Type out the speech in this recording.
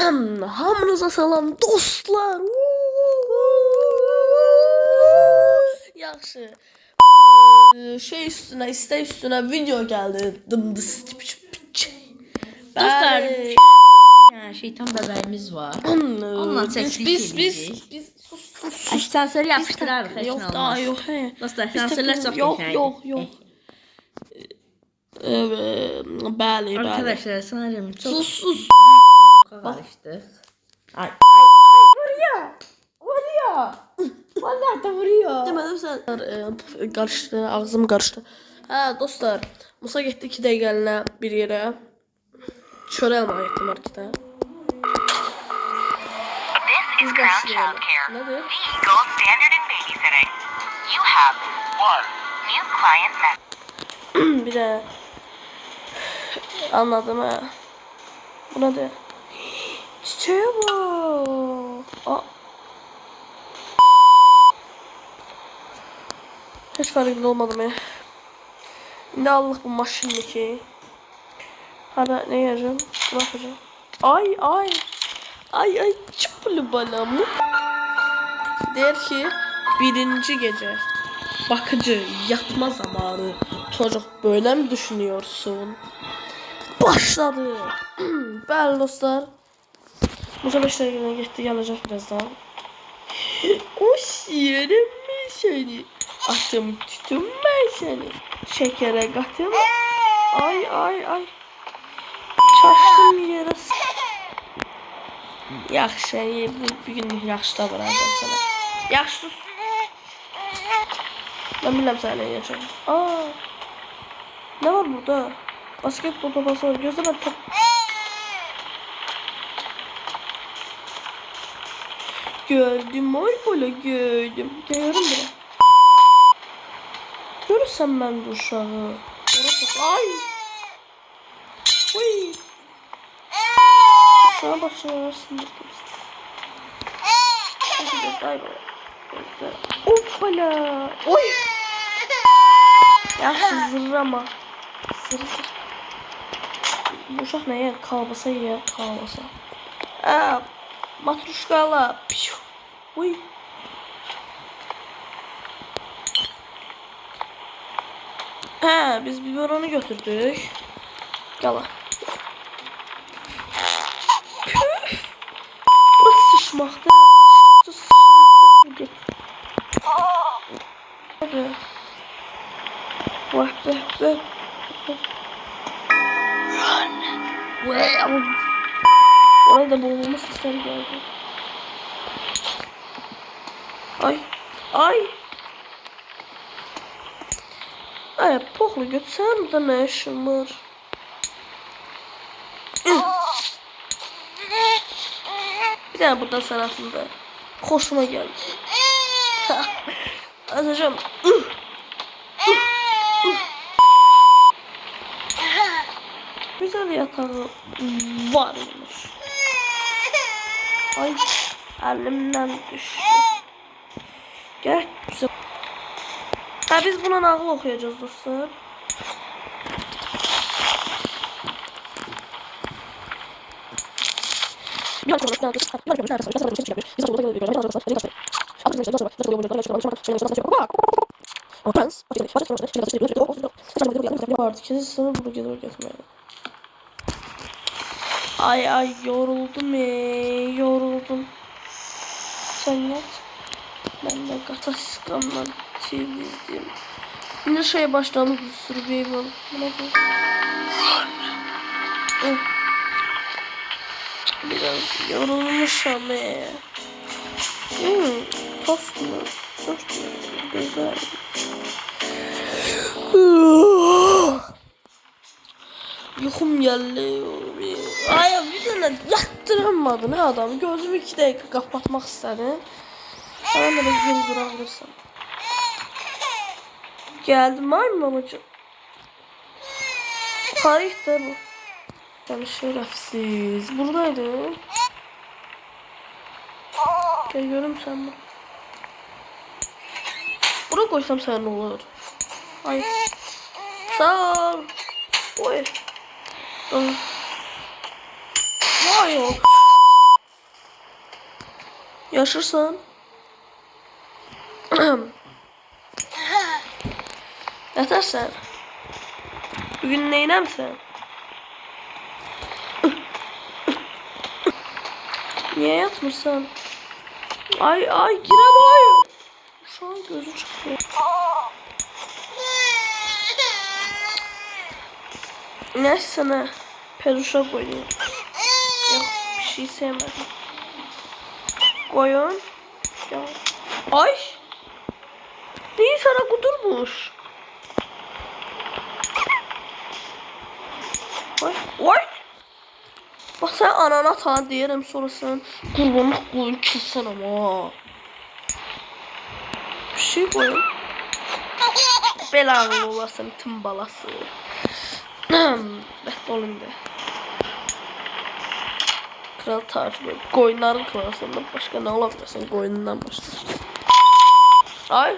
Hamınıza salam dostlar. Yaxşı. Şey üstüne, istek üstüne video geldi. Dımdıs. Dostlar, şeytan bebeğimiz var. Onunla çəkdik edəcəyik. Biz sus. Asansör yapışdırarıq. Yok daha yok he. Dostlar, asansörlər çox yok. Bəli. Arkadaşlar sanırım çok Sus. karıştık. Ay. Vuruyor. Vallahi da vuruyor. Demedim sen. Karıştı, ağzım karıştı. Ha dostlar, Musa getdi 2 dəqiqəlinə bir yerə. Çörək almağa getdi marketə. This is Crown Childcare, Nedir? the gold standard in babysitting. You have one new client message. Bir de anladım ha. Bu nedir? Çiçeğe bak. Aa. Hiç farkında olmadım ya. Ne Allah bu maşindeki. Hadi ne yapacağım? Ne yapacağım? Ay çıplı bana mı? Der ki birinci gece. Bakıcı yatma zamanı. Çocuk böyle mi düşünüyorsun? Başladı. Bəli dostlar. Musa 5 dəqiqəyə getdi, gələcək birazdan. Hoş yerim mi seni? Atım tutum ben seni. Şekere katım. Ay. Çaşdım yere. Yaxşı, bir günlük yaxşı da bırakacağım sana. Yaxşı sus. Ben bilmem sen ne yiyeceğim. Ne var burada? Basketbol topası var. Gözde ben top... Gördüm oy böyle gördüm. Geliyorum bile. Görürsem ben bu uşağı. Ay. Uy. Uşağa başına versindir kimse. Nasıl göster böyle. Hoppala. Oy. Yaxşı zırrama. Zır. Bu uşaq nə yer? Kalbasa yer. Kalbasa. Matruşkala. Uy. Biz biberonu götürdük. Yala. Burası sıçmaktı. Vah be. Oraya da boğulma sesleri geldi. Ay. Pohlu götürsene burada ne işin var? Bir tane buradan sanatında. Hoşuma geldi. Azıcım. Güzel yatağı varmış. Ay elimden düştü. Gel. Biz buna nağıl okuyacağız dostlar. Ay yoruldum. Sen yat. Ben de Kataskan'dan TV izleyeyim. Yine şey başlamış Survival. Biraz yorulmuş ama. Tost mu? Güzel. Yuxum geldi. Ay bir tane yattıramadı ne adam. Gözümü 2 dəqiqə kapatmak istedi. Hemen de bir vurabilirsem. Geldim var mı babacığım? Tarih de bu. Yani şerefsiz. Buradaydı. Gel görüm sen bu. Buraya koysam sen ne olur? Ay. Sağ ol. Oy. Vay yok. Yaşırsan. Yatırsan. Bugün neynəmsən? Niye yatmırsan? Ay girem ay. Şu an gözü çıktı. Neyse sana peruşa koyayım. Yok bir şey sevmedim. Koyun. Ya. Ay. Niye sana kudurmuş? Ay. Ay. Bak sen anana ta diyelim sonra sen kurbanlık koyun kilsen ama. Bir şey koyun. Belanı olasın tüm balası. Olun de. Kral tacı koyunların kralısından başka ne olabilirsin koyunundan başka. Ay